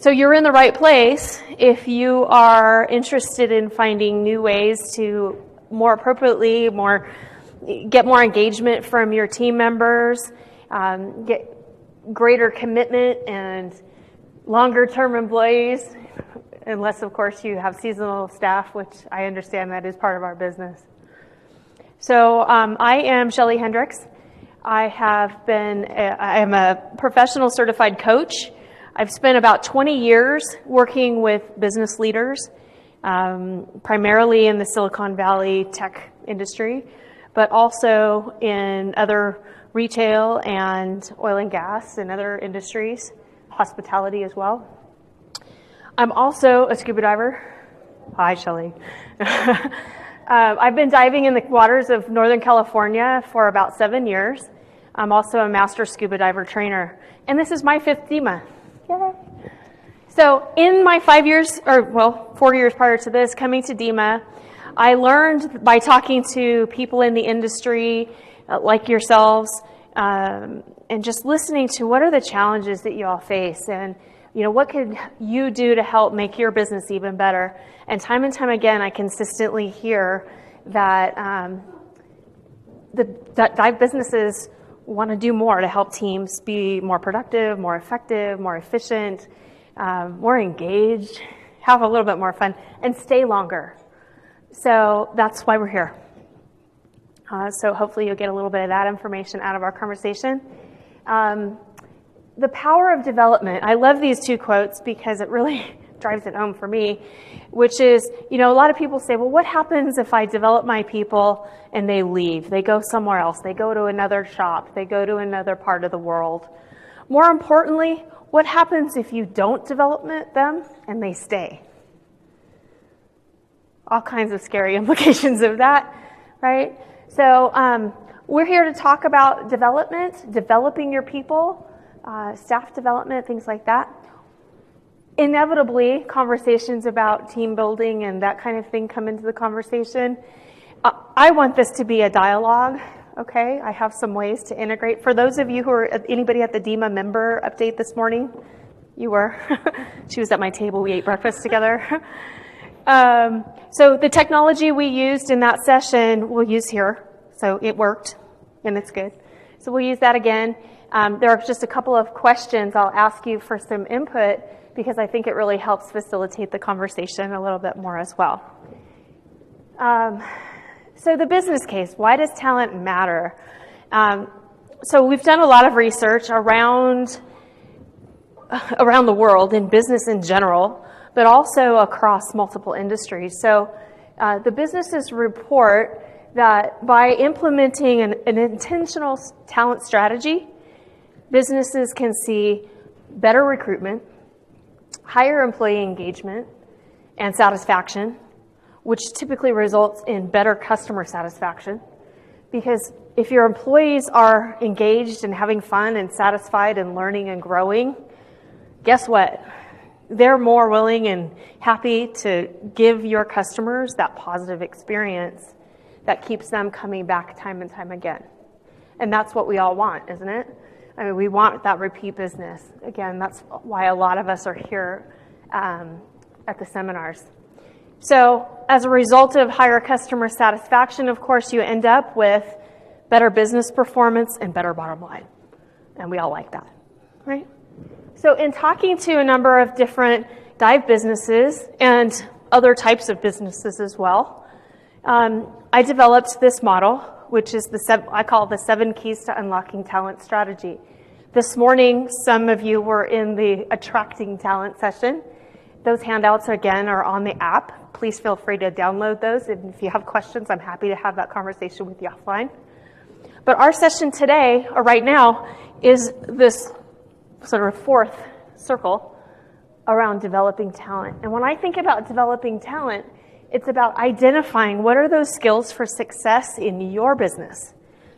So you're in the right place if you are interested in finding new ways to more appropriately, get more engagement from your team members, get greater commitment and longer term employees, unless of course you have seasonal staff, which I understand that is part of our business. So I am Shelli Hendricks. I am a professional certified coach. I've spent about 20 years working with business leaders, primarily in the Silicon Valley tech industry, but also in other retail and oil and gas and other industries, hospitality as well. I'm also a scuba diver. Hi, Shelli. I've been diving in the waters of Northern California for about 7 years. I'm also a master scuba diver trainer, and this is my 5th DEMA. Yay. So in my 4 years prior to this, coming to DEMA, I learned by talking to people in the industry like yourselves, and just listening to what are the challenges that you all face, and what could you do to help make your business even better. And time again, I consistently hear that that dive businesses want to do more to help teams be more productive, more effective, more efficient, more engaged, have a little bit more fun, and stay longer. So that's why we're here. So hopefully you'll get a little bit of that information out of our conversation. The power of development. I love these 2 quotes because it really drives it home for me, which is, a lot of people say, well, what happens if I develop my people and they leave? They go somewhere else. They go to another shop. They go to another part of the world. More importantly, what happens if you don't develop them and they stay? All kinds of scary implications of that, right? So we're here to talk about development, developing your people, staff development, things like that. Inevitably, conversations about team building and that kind of thing come into the conversation. I want this to be a dialogue, okay? I have some ways to integrate. For those of you who are, anybody at the DEMA member update this morning? You were. She was at my table. We ate breakfast together. So the technology we used in that session, we'll use here. So it worked, and it's good. So we'll use that again. There are just a couple of questions I'll ask you for some input, because I think it really helps facilitate the conversation a little bit more as well. So the business case, why does talent matter? So we've done a lot of research around the world in business in general, but also across multiple industries. So the businesses report that by implementing an intentional talent strategy, businesses can see better recruitment, higher employee engagement and satisfaction, which typically results in better customer satisfaction. Because if your employees are engaged and having fun and satisfied and learning and growing, guess what? They're more willing and happy to give your customers that positive experience that keeps them coming back time and time again. And that's what we all want, isn't it? I mean, we want that repeat business. Again, that's why a lot of us are here at the seminars. So as a result of higher customer satisfaction, of course, you end up with better business performance and better bottom line. And we all like that, right? So in talking to a number of different dive businesses and other types of businesses as well, I developed this model, which is I call the 7 keys to unlocking talent strategy. This morning, some of you were in the attracting talent session. Those handouts, again, are on the app. Please feel free to download those. And if you have questions, I'm happy to have that conversation with you offline. But our session today, or right now, is this sort of 4th circle around developing talent. And when I think about developing talent, it's about identifying what are those skills for success in your business.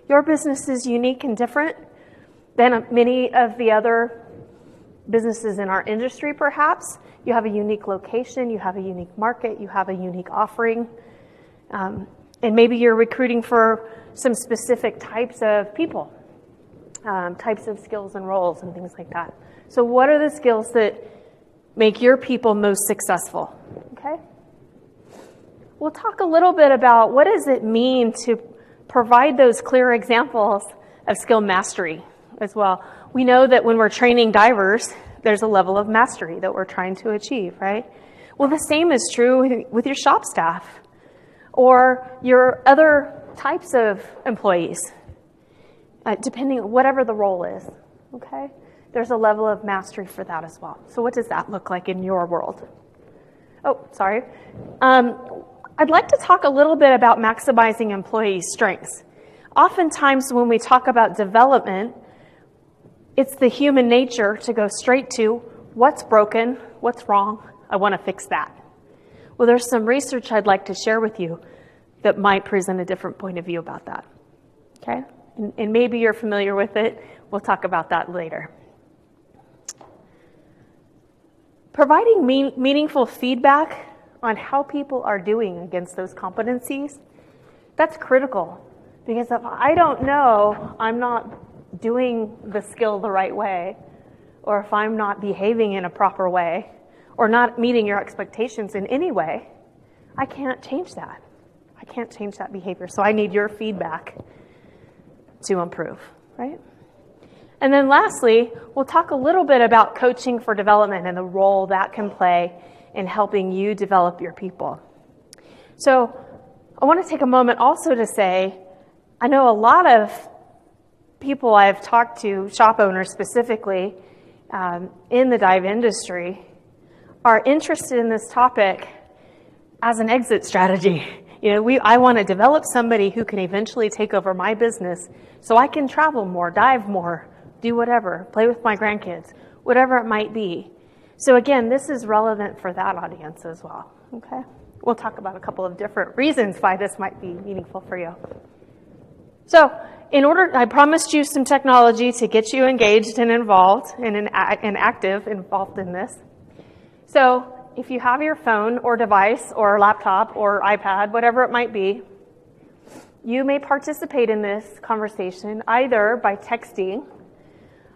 Your business is unique and different than many of the other businesses in our industry, perhaps. You have a unique location, you have a unique market, you have a unique offering, and maybe you're recruiting for some specific types of people, types of skills and roles and things like that. So what are the skills that make your people most successful? Okay? We'll talk a little bit about what does it mean to provide those clear examples of skill mastery as well. We know that when we're training divers, there's a level of mastery that we're trying to achieve, right? Well, the same is true with your shop staff or your other types of employees, depending on whatever the role is, okay? There's a level of mastery for that as well. So what does that look like in your world? Oh, sorry. I'd like to talk a little bit about maximizing employee strengths. Oftentimes when we talk about development, it's the human nature to go straight to what's broken, what's wrong, I want to fix that. Well, there's some research I'd like to share with you that might present a different point of view about that, okay? And maybe you're familiar with it. We'll talk about that later. Providing meaningful feedback on how people are doing against those competencies, that's critical. Because if I don't know I'm not doing the skill the right way, or if I'm not behaving in a proper way, or not meeting your expectations in any way, I can't change that. I can't change that behavior. So I need your feedback to improve, right? And then lastly, we'll talk a little bit about coaching for development and the role that can play in helping you develop your people. So I want to take a moment also to say, I know a lot of people I've talked to, shop owners specifically, in the dive industry, are interested in this topic as an exit strategy. You know, I want to develop somebody who can eventually take over my business so I can travel more, dive more, do whatever, play with my grandkids, whatever it might be. So again, this is relevant for that audience as well, okay? We'll talk about a couple of different reasons why this might be meaningful for you. So I promised you some technology to get you engaged and involved and active involved in this. So if you have your phone or device or laptop or iPad, whatever it might be, you may participate in this conversation either by texting,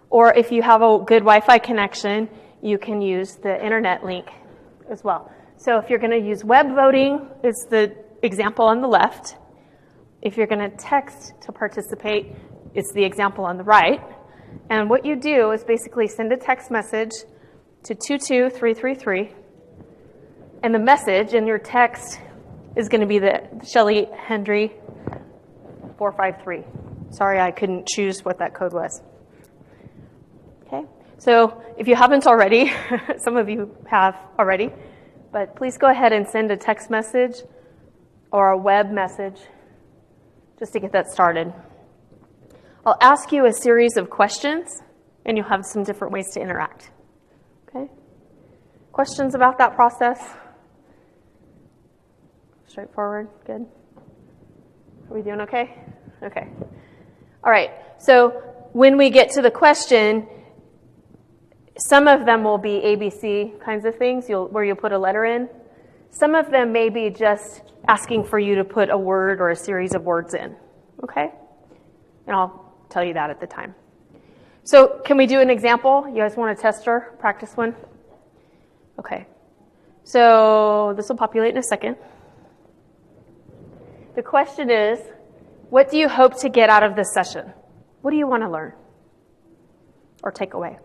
or if you have a good Wi-Fi connection, you can use the internet link as well. So if you're going to use web voting, it's the example on the left. If you're going to text to participate, it's the example on the right. And what you do is basically send a text message to 22333, and the message in your text is going to be the Shelli Hendry 453. Sorry, I couldn't choose what that code was. Okay, so if you haven't already, some of you have already, but please go ahead and send a text message or a web message just to get that started. I'll ask you a series of questions, and you'll have some different ways to interact. Okay? Questions about that process? Straightforward? Good? Are we doing okay? Okay. All right. So when we get to the question, some of them will be ABC kinds of things, where you'll put a letter in. Some of them may be just asking for you to put a word or a series of words in. Okay? And I'll tell you that at the time. So can we do an example? You guys want a tester? Practice one? Okay. So this will populate in a second. The question is, what do you hope to get out of this session? What do you want to learn or take away?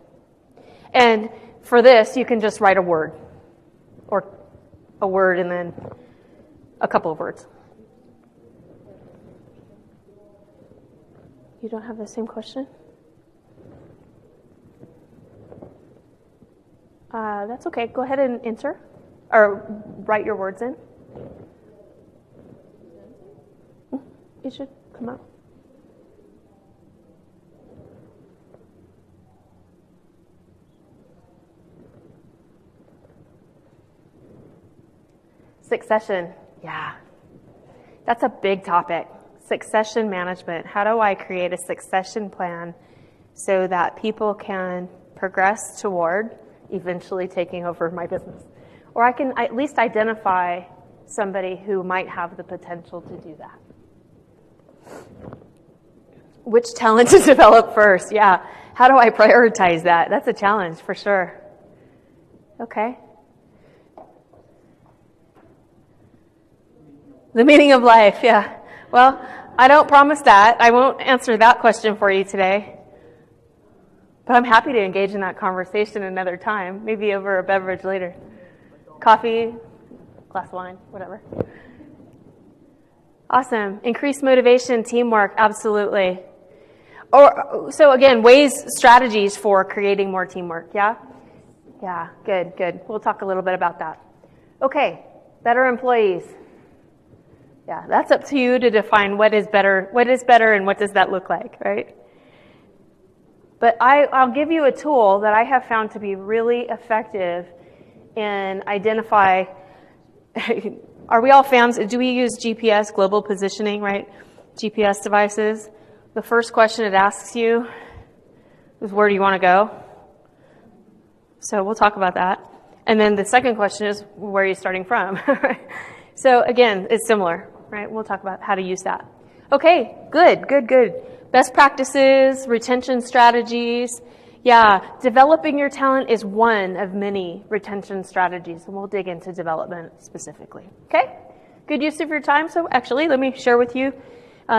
And for this, you can just write a word, or a word and then a couple of words. You don't have the same question? That's okay. Go ahead and enter, or write your words in. You should come up. Succession, yeah. That's a big topic. Succession management. How do I create a succession plan so that people can progress toward eventually taking over my business? Or I can at least identify somebody who might have the potential to do that. Which talent to develop first? Yeah. How do I prioritize that? That's a challenge for sure. Okay. The meaning of life, yeah. Well, I don't promise that. I won't answer that question for you today. But I'm happy to engage in that conversation another time, maybe over a beverage later. Coffee, glass of wine, whatever. Awesome. Increased motivation, teamwork, absolutely. So again, strategies for creating more teamwork, yeah? Yeah, good. We'll talk a little bit about that. Okay, better employees. Yeah, that's up to you to define what is better and what does that look like, right? But I'll give you a tool that I have found to be really effective in identify. Are we all fans? Do we use GPS, global positioning, right? GPS devices. The first question it asks you is, where do you want to go? So we'll talk about that. And then the second question is, where are you starting from? So again, it's similar, right? We'll talk about how to use that. Okay, good. Best practices, retention strategies. Yeah, developing your talent is one of many retention strategies, and we'll dig into development specifically. Okay, good use of your time. So actually, let me share with you.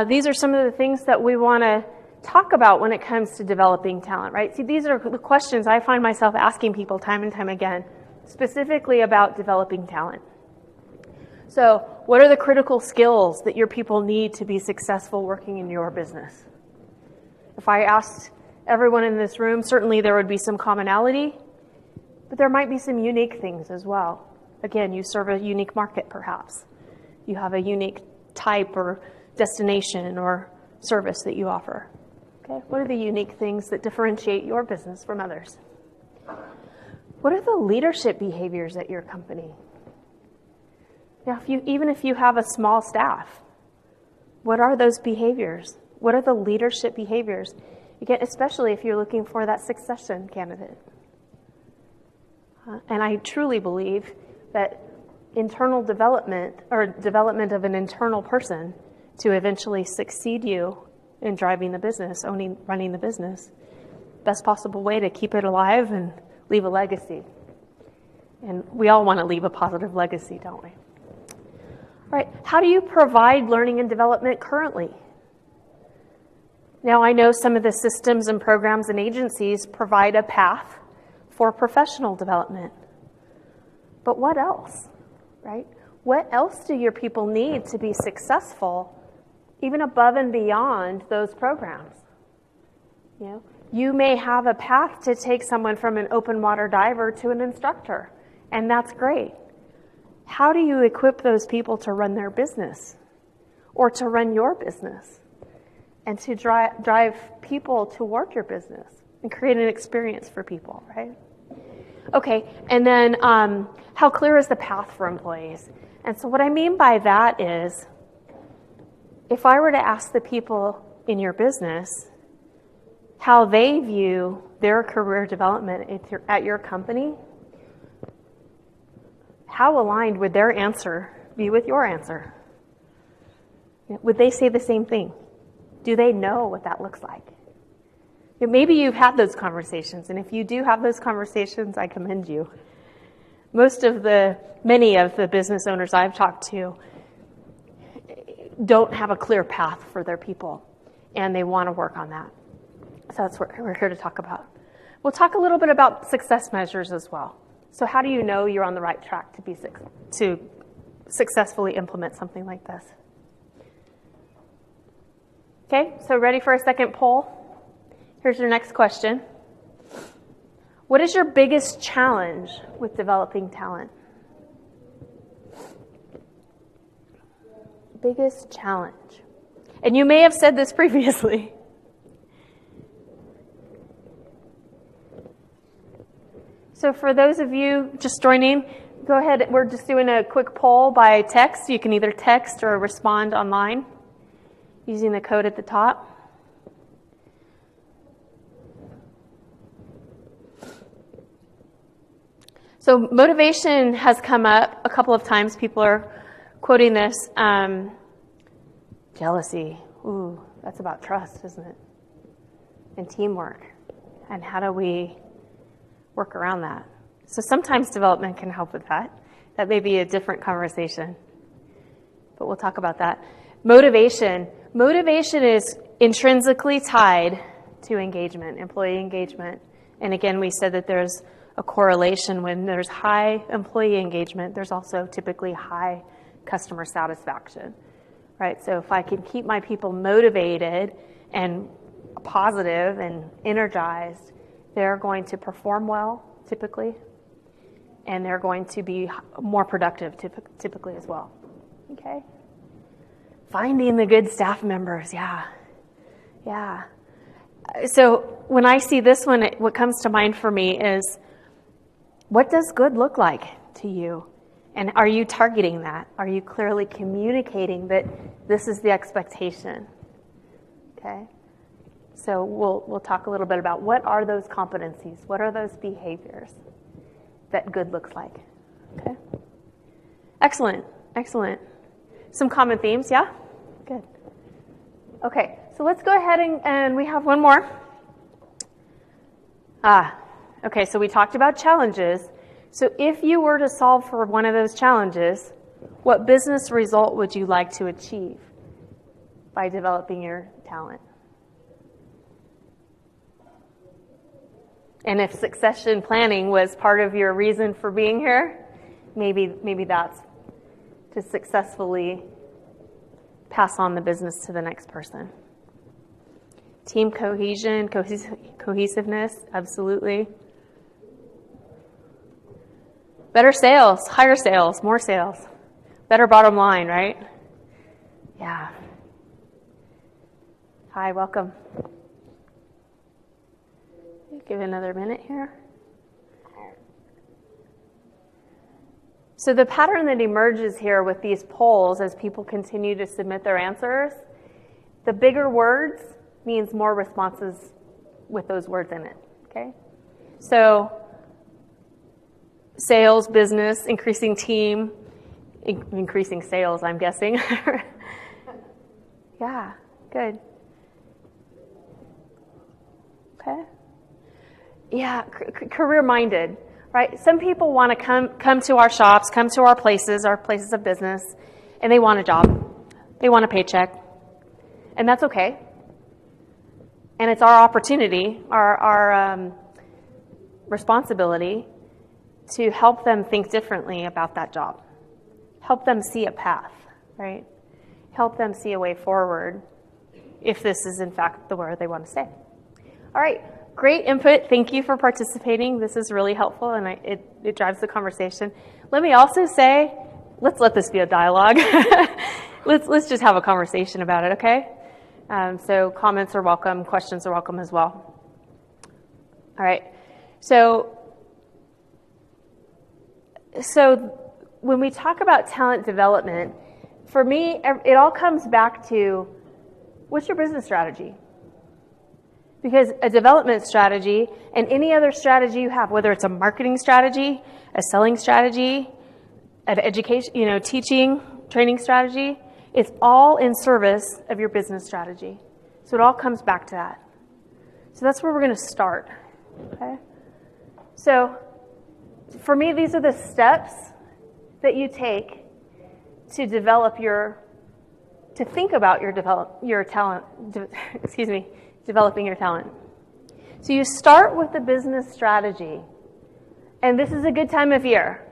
These are some of the things that we want to talk about when it comes to developing talent, right? See, these are the questions I find myself asking people time and time again, specifically about developing talent. So, what are the critical skills that your people need to be successful working in your business? If I asked everyone in this room, certainly there would be some commonality, but there might be some unique things as well. Again, you serve a unique market, perhaps. You have a unique type or destination or service that you offer. Okay, what are the unique things that differentiate your business from others? What are the leadership behaviors at your company? Now, even if you have a small staff, what are those behaviors? What are the leadership behaviors? Again, especially if you're looking for that succession candidate. And I truly believe that internal development or development of an internal person to eventually succeed you in driving the business, running the business, best possible way to keep it alive and leave a legacy. And we all want to leave a positive legacy, don't we? All right, how do you provide learning and development currently? Now, I know some of the systems and programs and agencies provide a path for professional development. But what else, right? What else do your people need to be successful, even above and beyond those programs? You may have a path to take someone from an open water diver to an instructor, and that's great. How do you equip those people to run their business or to run your business and to drive people toward your business and create an experience for people, right? Okay, and then how clear is the path for employees? And so what I mean by that is, if I were to ask the people in your business how they view their career development at your company, how aligned would their answer be with your answer? Would they say the same thing? Do they know what that looks like? Maybe you've had those conversations, and if you do have those conversations, I commend you. Many of the business owners I've talked to don't have a clear path for their people, and they want to work on that. So that's what we're here to talk about. We'll talk a little bit about success measures as well. So how do you know you're on the right track to successfully implement something like this? Okay, so ready for a second poll? Here's your next question. What is your biggest challenge with developing talent? Biggest challenge. And you may have said this previously. So for those of you just joining, go ahead. We're just doing a quick poll by text. You can either text or respond online using the code at the top. So motivation has come up a couple of times. People are quoting this. Jealousy. Ooh, that's about trust, isn't it? And teamwork. And how do we work around that? So sometimes development can help with that. That may be a different conversation, but we'll talk about that. Motivation. Motivation is intrinsically tied to engagement, employee engagement. And again, we said that there's a correlation. When there's high employee engagement, there's also typically high customer satisfaction, right? So if I can keep my people motivated and positive and energized, they're going to perform well, typically, and they're going to be more productive, typically as well, okay? Finding the good staff members, yeah. So when I see this one, what comes to mind for me is, what does good look like to you? And are you targeting that? Are you clearly communicating that this is the expectation? Okay? So we'll talk a little bit about what are those competencies? What are those behaviors that good looks like? Okay? Excellent. Some common themes, yeah? Good. Okay, so let's go ahead and we have one more. Okay, so we talked about challenges. So if you were to solve for one of those challenges, what business result would you like to achieve by developing your talent? And if succession planning was part of your reason for being here, maybe that's to successfully pass on the business to the next person. Team cohesion, cohesiveness, absolutely. Better sales, higher sales, more sales. Better bottom line, right? Yeah. Hi, welcome. Give it another minute here. So the pattern that emerges here with these polls as people continue to submit their answers, the bigger words means more responses with those words in it, okay? So sales, business, increasing team, increasing sales, I'm guessing. Yeah, good. Okay. Yeah, career-minded, right? Some people want to come to our shops, come to our places of business, and they want a job. They want a paycheck, and that's okay. And it's our opportunity, our responsibility to help them think differently about that job. Help them see a path, right? Help them see a way forward if this is in fact the where they want to stay. All right. Great input. Thank you for participating. This is really helpful, and it drives the conversation. Let me also say, let's let this be a dialogue. Let's just have a conversation about it, okay? So comments are welcome. Questions are welcome as well. All right. So when we talk about talent development, for me, it all comes back to, what's your business strategy? Because a development strategy and any other strategy you have, whether it's a marketing strategy, a selling strategy, an education, teaching, training strategy, it's all in service of your business strategy. So it all comes back to that. So that's where we're going to start. Okay? So for me, these are the steps that you take to develop to think about your talent, developing your talent. So you start with the business strategy. And this is a good time of year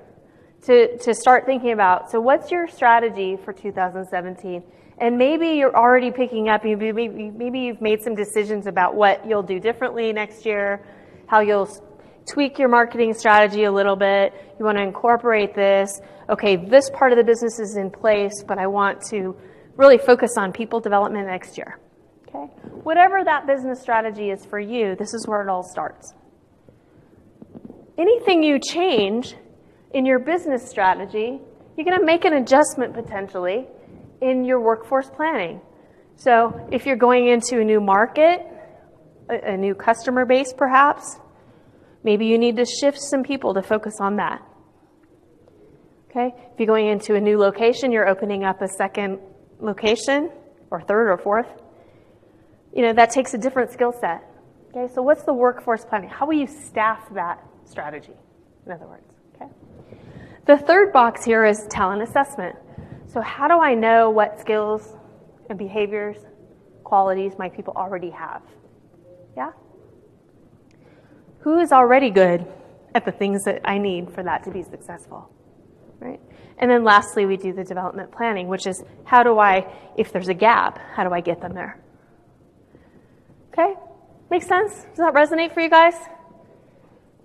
to start thinking about, so what's your strategy for 2017? And maybe you're already picking up, maybe you've made some decisions about what you'll do differently next year, how you'll tweak your marketing strategy a little bit. You want to incorporate this. Okay, this part of the business is in place, but I want to really focus on people development next year. Okay? Whatever that business strategy is for you, this is where it all starts. Anything you change in your business strategy, you're going to make an adjustment potentially in your workforce planning. So if you're going into a new market, a new customer base perhaps, maybe you need to shift some people to focus on that. Okay? If you're going into a new location, you're opening up a second location, or third or fourth. That takes a different skill set. Okay, so what's the workforce planning? How will you staff that strategy? in other words. Okay. The third box here is talent assessment. So how do I know what skills and behaviors, qualities my people already have? Yeah? Who is already good at the things that I need for that to be successful? Right? And then lastly, we do the development planning, which is how do I, if there's a gap, how do I get them there? Okay? Makes sense? Does that resonate for you guys?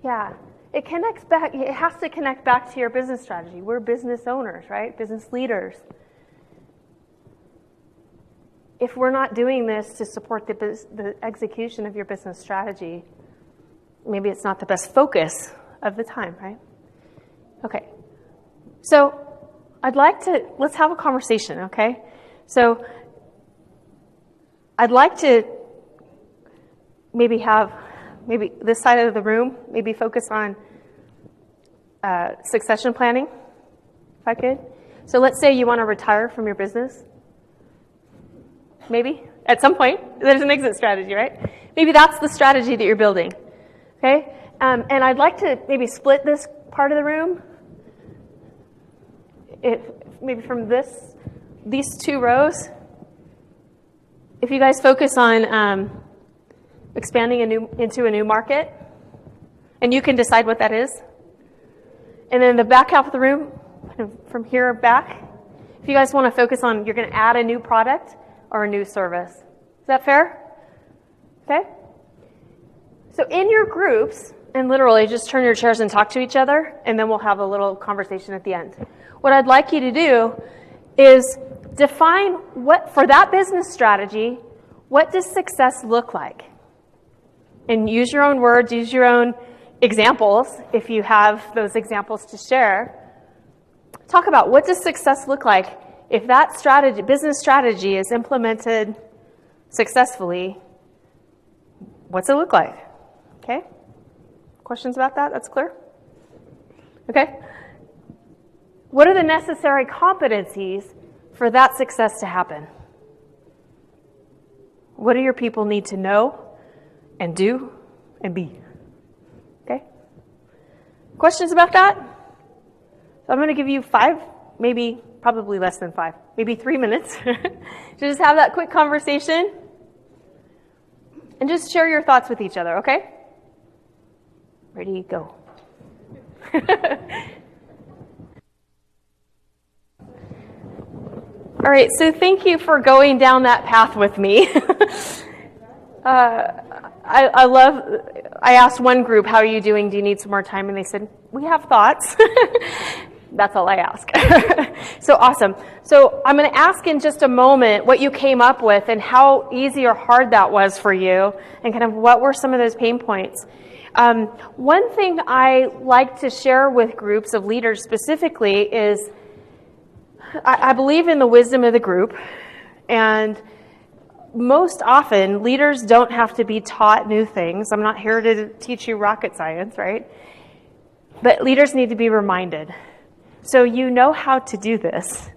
Yeah. It connects back, it has to connect back to your business strategy. We're business owners, right? Business leaders. If we're not doing this to support the execution of your business strategy, maybe it's not the best focus of the time, right? Okay. So let's have a conversation, okay? So I'd like to maybe this side of the room, maybe focus on succession planning, if I could. So let's say you want to retire from your business. Maybe, at some point, there's an exit strategy, right? Maybe that's the strategy that you're building, okay? And I'd like to maybe split this part of the room, maybe from these two rows. If you guys focus on expanding into a new market, and you can decide what that is. And then the back half of the room, from here back, if you guys want to focus on, you're going to add a new product or a new service. Is that fair? Okay? So in your groups, and literally just turn your chairs and talk to each other, and then we'll have a little conversation at the end. What I'd like you to do is define what, for that business strategy, what does success look like? And use your own words, use your own examples, if you have those examples to share. Talk about what does success look like if that strategy, business strategy is implemented successfully. What's it look like? Okay? Questions about that? That's clear? Okay? What are the necessary competencies for that success to happen? What do your people need to know and do and be? Okay? Questions about that? So I'm going to give you 5, maybe, probably less than 5, maybe 3 minutes to just have that quick conversation and just share your thoughts with each other, okay? Ready, go. All right, so thank you for going down that path with me. I asked one group, how are you doing? Do you need some more time? And they said, we have thoughts. That's all I ask. So awesome. So I'm going to ask in just a moment what you came up with and how easy or hard that was for you and kind of what were some of those pain points. One thing I like to share with groups of leaders specifically is I believe in the wisdom of the group, and most often leaders don't have to be taught new things. I'm not here to teach you rocket science, right? But leaders need to be reminded. So you know how to do this.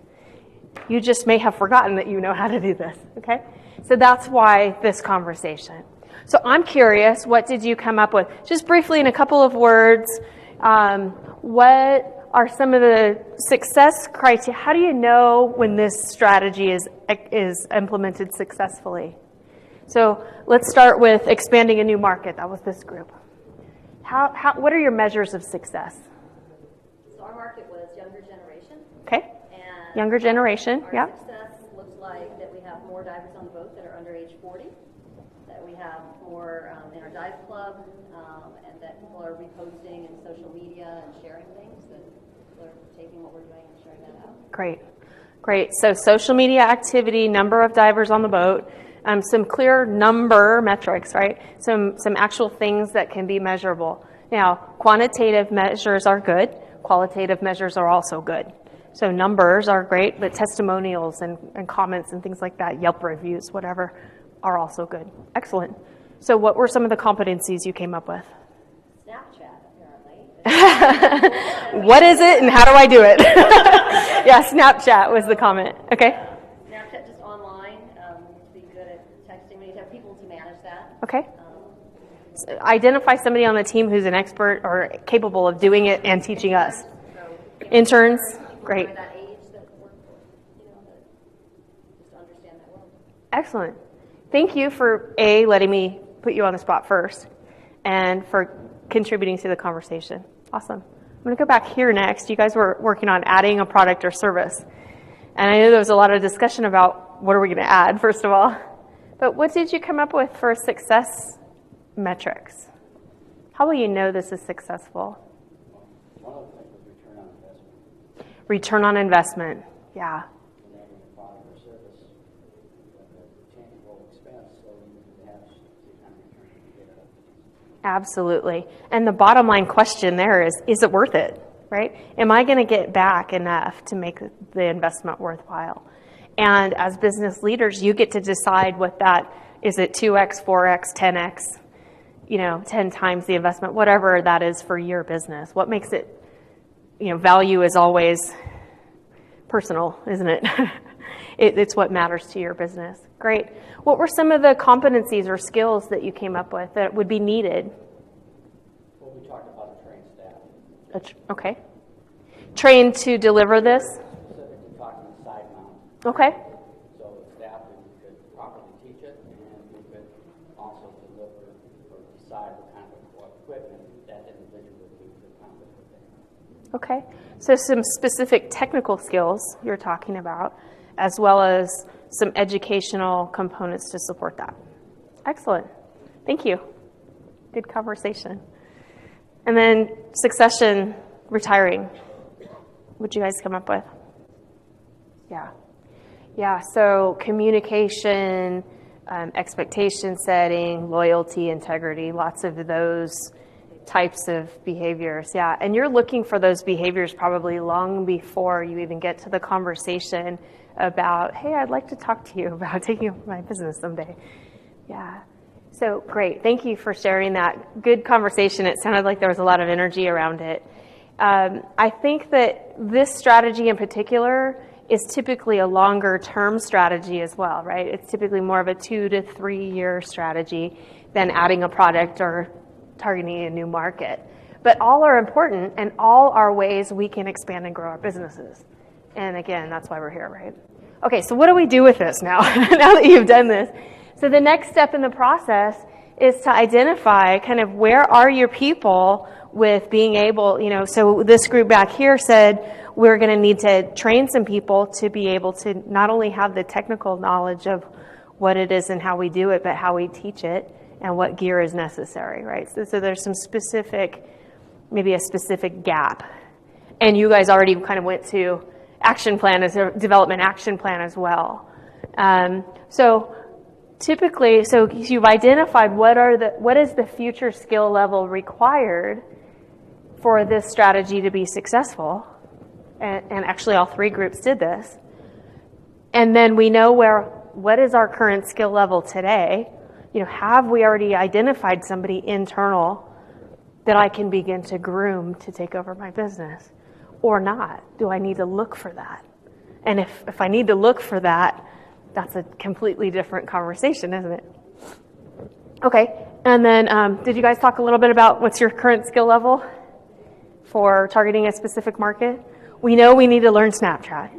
You just may have forgotten that you know how to do this, okay? So that's why this conversation. So I'm curious, what did you come up with? Just briefly in a couple of words, what are some of the success criteria? How do you know when this strategy is implemented successfully? So let's start with expanding a new market. That was this group. What are your measures of success? So our market was younger generation. Okay. And younger generation, our yeah. success looks like that we have more divers on the boat that are under age 40, that we have more in our dive club, and that people are reposting in social media and sharing things, that people are taking what we're doing and sharing that out. Great. So social media activity, number of divers on the boat, some clear number metrics, right? Some actual things that can be measurable. Now, quantitative measures are good. Qualitative measures are also good. So numbers are great, but testimonials and comments and things like that, Yelp reviews, whatever, are also good. Excellent. So what were some of the competencies you came up with? Snapchat, apparently. What is it and how do I do it? Yeah, Snapchat was the comment. Okay. Snapchat just online, to be good at texting. We need to have people to manage that. Okay. Identify somebody on the team who's an expert or capable of doing it and teaching us. Interns, great. That age that work, that just understand that world. Excellent. Thank you for letting me put you on the spot first, and for contributing to the conversation. Awesome. I'm going to go back here next. You guys were working on adding a product or service, and I know there was a lot of discussion about what are we going to add, first of all. But what did you come up with for success metrics? How will you know this is successful? One of the things was return on investment. Return on investment, yeah. And adding a product or service, a tangible expense, so you can have the kind of return you get out of it. Absolutely. And the bottom line question there is it worth it, right? Am I going to get back enough to make the investment worthwhile? And as business leaders, you get to decide what that, is it 2x, 4x, 10x, 10 times the investment, whatever that is for your business. What makes it, value is always personal, isn't it? It's what matters to your business. Great. What were some of the competencies or skills that you came up with that would be needed? Well, we talked about a trained staff. Okay. Trained to deliver this? Specifically talking side mount. Okay. So the staff, we could properly teach it, and we could also deliver or decide what kind of equipment that individual would need to accomplish what they want. Okay. So some specific technical skills you're talking about, as well as some educational components to support that. Excellent. Thank you. Good conversation. And then succession, retiring. What'd you guys come up with? Yeah, so communication, expectation setting, loyalty, integrity, lots of those types of behaviors. Yeah, and you're looking for those behaviors probably long before you even get to the conversation about, hey, I'd like to talk to you about taking over my business someday. Yeah, so great. Thank you for sharing that. Good conversation. It sounded like there was a lot of energy around it. I think that this strategy in particular is typically a longer term strategy as well, right? It's typically more of a 2 to 3 year strategy than adding a product or targeting a new market. But all are important, and all are ways we can expand and grow our businesses. And again, that's why we're here, right? Okay, so what do we do with this now, now that you've done this? So the next step in the process is to identify kind of where are your people with being able, so this group back here said we're going to need to train some people to be able to not only have the technical knowledge of what it is and how we do it, but how we teach it and what gear is necessary, right? So there's some maybe a specific gap. And you guys already kind of went to action plan as a development action plan as well. So typically, so you've identified what is the future skill level required for this strategy to be successful. And actually all three groups did this. And then we know what is our current skill level today? Have we already identified somebody internal that I can begin to groom to take over my business or not? Do I need to look for that? And if I need to look for that, that's a completely different conversation, isn't it? Okay, and then did you guys talk a little bit about what's your current skill level for targeting a specific market? We know we need to learn Snapchat.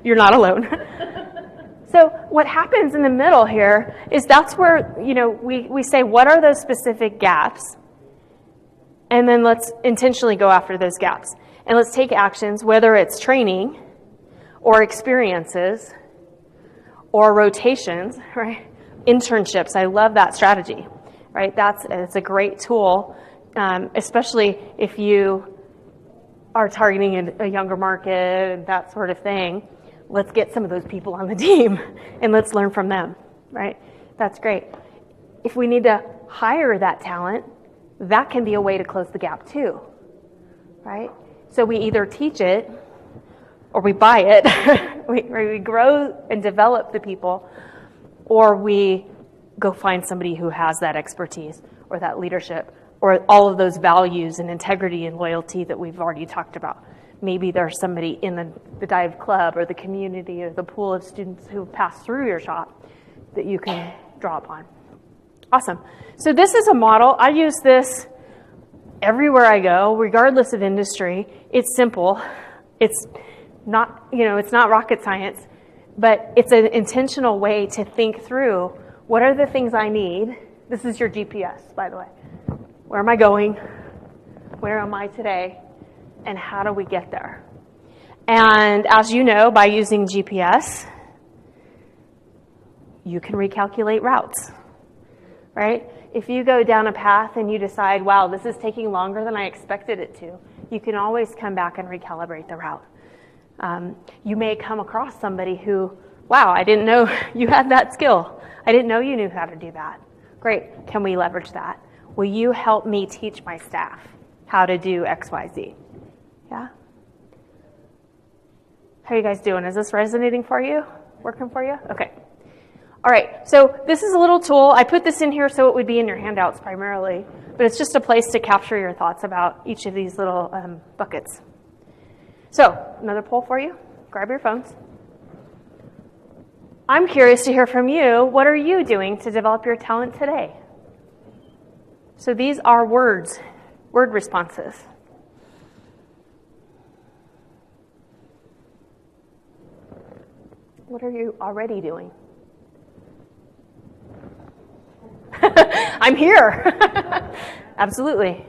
You're not alone. So what happens in the middle here is that's where, we say, what are those specific gaps? And then let's intentionally go after those gaps. And let's take actions, whether it's training or experiences or rotations, right? Internships. I love that strategy, right? It's a great tool, especially if you are targeting a younger market and that sort of thing. Let's get some of those people on the team and let's learn from them, right? That's great. If we need to hire that talent, that can be a way to close the gap too, right? So we either teach it or we buy it, we grow and develop the people, or we go find somebody who has that expertise or that leadership or all of those values and integrity and loyalty that we've already talked about. Maybe there's somebody in the dive club or the community or the pool of students who pass through your shop that you can draw upon. Awesome. So this is a model. I use this everywhere I go, regardless of industry. It's simple. It's not, it's not rocket science, but it's an intentional way to think through what are the things I need. This is your GPS, by the way. Where am I going? Where am I today? And how do we get there? And as you know, by using GPS, you can recalculate routes, right? If you go down a path and you decide, wow, this is taking longer than I expected it to, you can always come back and recalibrate the route. You may come across somebody who, wow, I didn't know you had that skill. I didn't know you knew how to do that. Great, can we leverage that? Will you help me teach my staff how to do X, Y, Z? Yeah? How are you guys doing? Is this resonating for you? Working for you? Okay. All right, so this is a little tool. I put this in here so it would be in your handouts primarily, but it's just a place to capture your thoughts about each of these little buckets. So, another poll for you. Grab your phones. I'm curious to hear from you. What are you doing to develop your talent today? So these are word responses. What are you already doing? I'm here. Absolutely.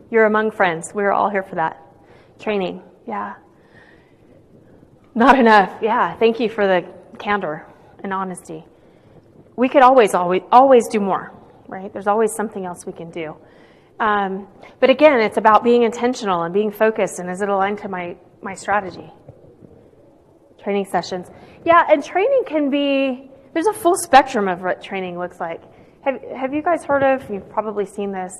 You're among friends. We're all here for that. Training. Yeah. Not enough. Yeah. Thank you for the candor and honesty. We could always do more, right? There's always something else we can do. But again, it's about being intentional and being focused, and is it aligned to my strategy? Training sessions. Yeah, and training can be, there's a full spectrum of what training looks like. Have you guys heard of, you've probably seen this,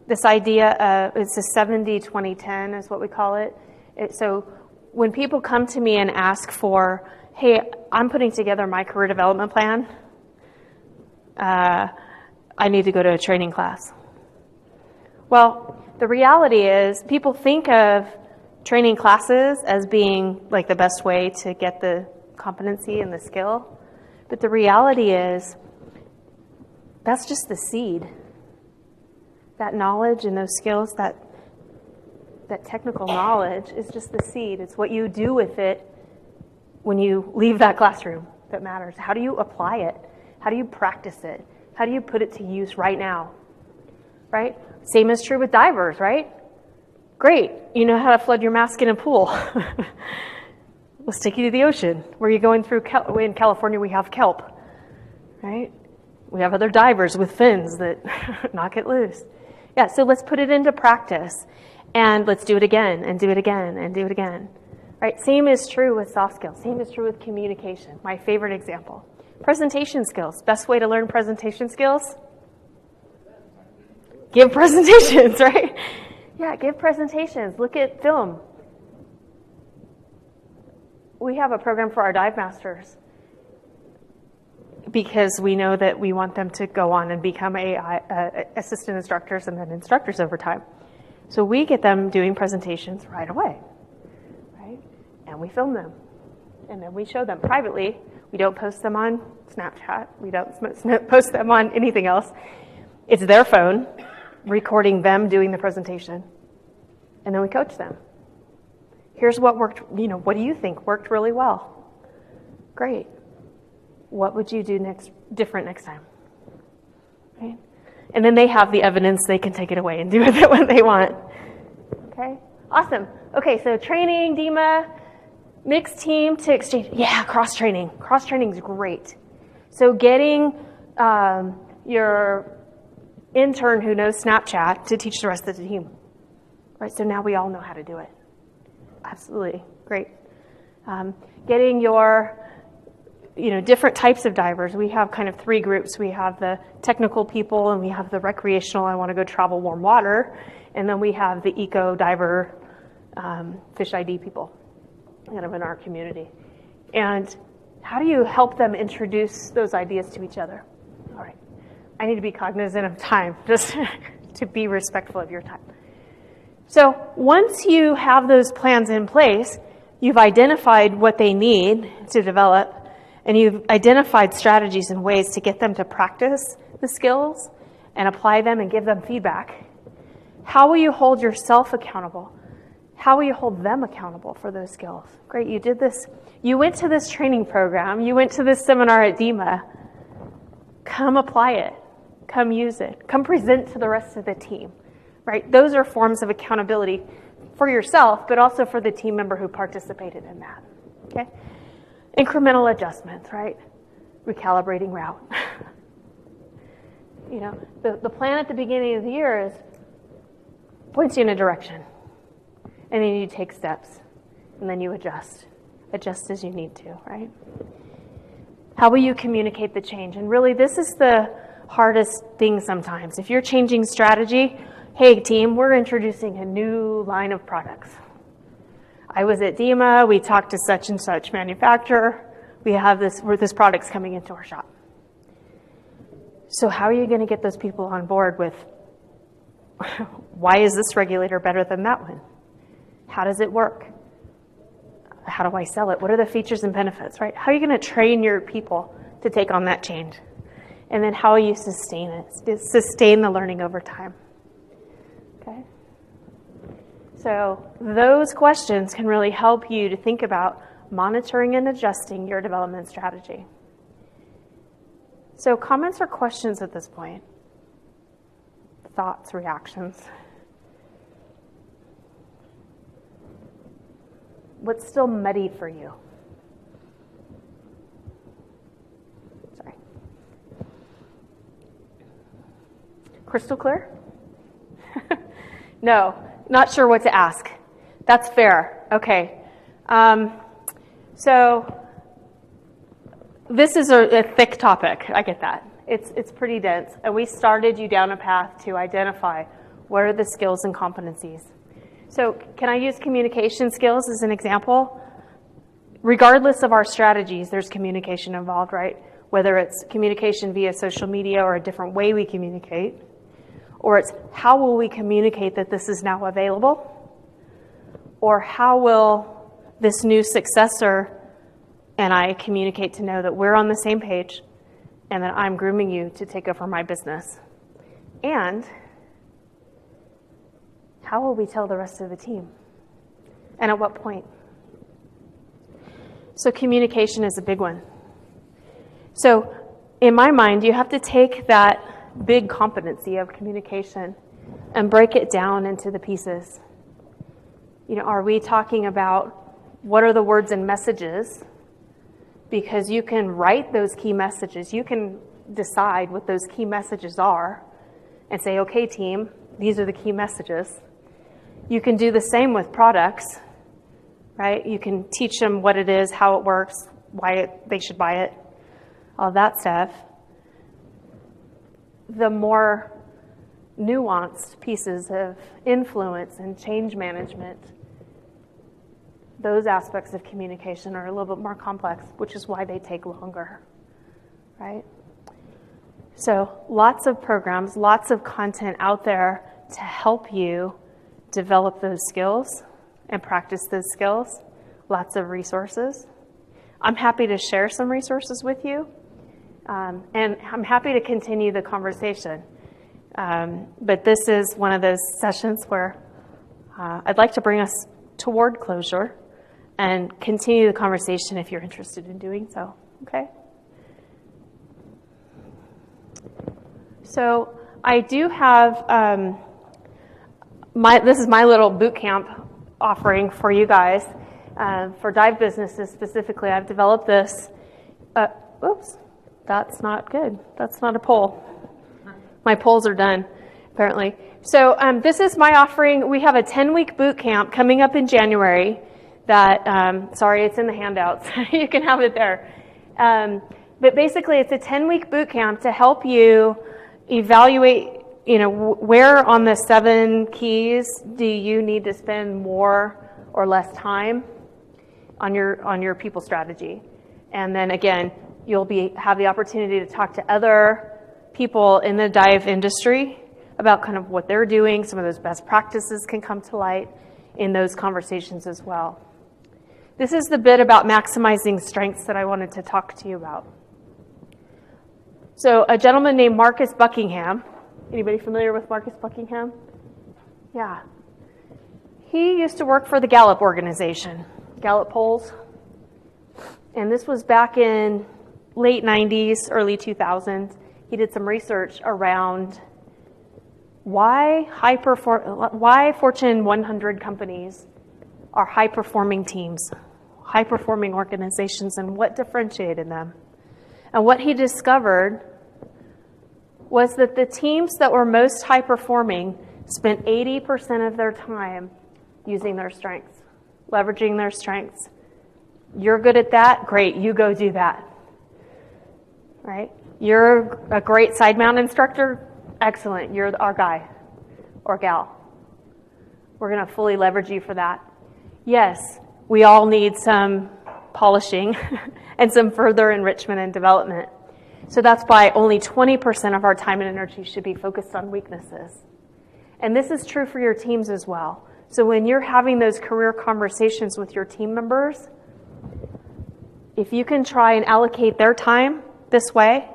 this idea of, it's a 70-20-10 is what we call it. So when people come to me and ask for, hey, I'm putting together my career development plan, I need to go to a training class. Well, the reality is people think of training classes as being like the best way to get the competency and the skill. But the reality is that's just the seed. That knowledge and those skills, that technical knowledge is just the seed. It's what you do with it when you leave that classroom that matters. How do you apply it? How do you practice it? How do you put it to use right now? Right? Same is true with divers, right? Great, you know how to flood your mask in a pool. Let's take you to the ocean. Where are you going through? In California, we have kelp, right? We have other divers with fins that knock it loose. Yeah, so let's put it into practice, and let's do it again, and do it again, and do it again. Right? Same is true with soft skills. Same is true with communication. My favorite example. Presentation skills. Best way to learn presentation skills? Give presentations, right? Yeah, give presentations. Look at film. We have a program for our dive masters because we know that we want them to go on and become assistant instructors and then instructors over time. So we get them doing presentations right away, right? And we film them. And then we show them privately. We don't post them on Snapchat. We don't post them on anything else. It's their phone recording them doing the presentation. And then we coach them. Here's what worked, what do you think worked really well? Great. What would you do different next time? Right? And then they have the evidence, they can take it away and do with it what they want. Okay? Awesome. Okay, so training, DEMA, mixed team to exchange. Yeah, cross-training. Cross-training is great. So getting your intern who knows Snapchat to teach the rest of the team. Right, so now we all know how to do it. Absolutely, great. Getting your, different types of divers. We have kind of three groups. We have the technical people, and we have the recreational, I want to go travel warm water, and then we have the eco diver, fish ID people, kind of in our community. And how do you help them introduce those ideas to each other? All right, I need to be cognizant of time, just to be respectful of your time. So once you have those plans in place, you've identified what they need to develop, and you've identified strategies and ways to get them to practice the skills and apply them and give them feedback, how will you hold yourself accountable? How will you hold them accountable for those skills? Great, you did this. You went to this training program. You went to this seminar at DEMA. Come apply it. Come use it. Come present to the rest of the team, right? Those are forms of accountability for yourself, but also for the team member who participated in that, okay? Incremental adjustments, right? Recalibrating route. You know, the plan at the beginning of the year is points you in a direction. And then you take steps. And then you adjust. Adjust as you need to, right? How will you communicate the change? And really, this is the hardest thing sometimes. If you're changing strategy, hey team, we're introducing a new line of products. I was at DEMA, we talked to such and such manufacturer. We have this product's coming into our shop. So how are you going to get those people on board with, why is this regulator better than that one? How does it work? How do I sell it? What are the features and benefits, right? How are you going to train your people to take on that change? And then how will you sustain it? Sustain the learning over time. Okay? So those questions can really help you to think about monitoring and adjusting your development strategy. So comments or questions at this point? Thoughts, reactions? What's still muddy for you? Sorry. Crystal clear? No, not sure what to ask. That's fair. Okay. So this is a thick topic. I get that. It's pretty dense. And we started you down a path to identify what are the skills and competencies. So can I use communication skills as an example? Regardless of our strategies, there's communication involved, right? Whether it's communication via social media or a different way we communicate, or it's how will we communicate that this is now available, or how will this new successor and I communicate to know that we're on the same page and that I'm grooming you to take over my business. And how will we tell the rest of the team? And at what point? So communication is a big one. So in my mind, you have to take that big competency of communication and break it down into the pieces. You know, are we talking about what are the words and messages? Because you can write those key messages. You can decide what those key messages are and say, okay, team, these are the key messages. You can do the same with products, right? You can teach them what it is, how it works, why they should buy it, all that stuff. The more nuanced pieces of influence and change management, those aspects of communication are a little bit more complex, which is why they take longer, right? So lots of programs, lots of content out there to help you develop those skills and practice those skills, lots of resources. I'm happy to share some resources with you, and I'm happy to continue the conversation. But this is one of those sessions where I'd like to bring us toward closure and continue the conversation if you're interested in doing so, okay? So I do have, this is my little boot camp offering for you guys. For dive businesses specifically, I've developed this. Oops, that's not good. That's not a poll. My polls are done, apparently. So this is my offering. We have a 10-week boot camp coming up in January that, sorry, it's in the handouts. You can have it there. But basically, it's a 10-week boot camp to help you evaluate, you know, where on the 7 keys do you need to spend more or less time on your people strategy. And then again, you'll have the opportunity to talk to other people in the dive industry about kind of what they're doing. Some of those best practices can come to light in those conversations as well. This is the bit about maximizing strengths that I wanted to talk to you about. So a gentleman named Marcus Buckingham. Anybody familiar with Marcus Buckingham? Yeah. He used to work for the Gallup organization, Gallup polls. And this was back in late 90s, early 2000s. He did some research around why Fortune 100 companies are high-performing teams, high-performing organizations, and what differentiated them. And what he discovered was that the teams that were most high-performing spent 80% of their time using their strengths, leveraging their strengths. You're good at that? Great, you go do that. Right? You're a great side mount instructor? Excellent, you're our guy or gal. We're going to fully leverage you for that. Yes, we all need some polishing and some further enrichment and development. So that's why only 20% of our time and energy should be focused on weaknesses. And this is true for your teams as well. So when you're having those career conversations with your team members, if you can try and allocate their time this way,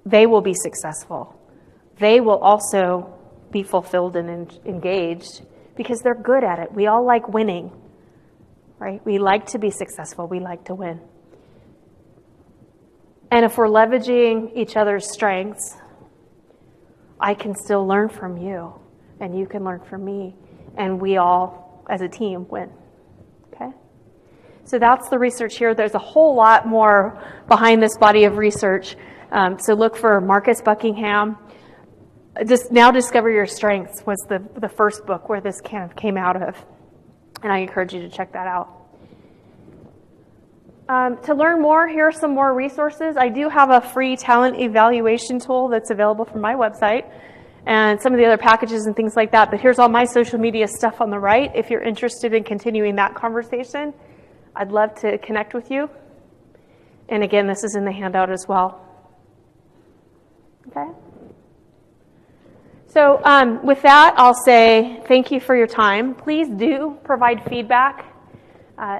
they will be successful. They will also be fulfilled and engaged because they're good at it. We all like winning, right? We like to be successful. We like to win. And if we're leveraging each other's strengths, I can still learn from you, and you can learn from me, and we all, as a team, win. Okay? So that's the research here. There's a whole lot more behind this body of research. So look for Marcus Buckingham. Now Discover Your Strengths was the first book where this kind of came out of, and I encourage you to check that out. To learn more, here are some more resources. I do have a free talent evaluation tool that's available from my website and some of the other packages and things like that, but here's all my social media stuff on the right. If you're interested in continuing that conversation, I'd love to connect with you. And again, this is in the handout as well. Okay? So with that, I'll say thank you for your time. Please do provide feedback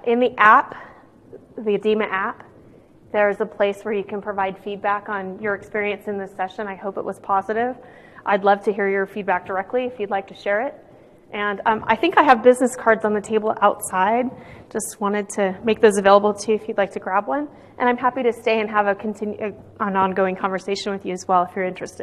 in the app, the Adema app. There's a place where you can provide feedback on your experience in this session. I hope it was positive. I'd love to hear your feedback directly if you'd like to share it. And I think I have business cards on the table outside. Just wanted to make those available to you if you'd like to grab one. And I'm happy to stay and have an ongoing conversation with you as well if you're interested.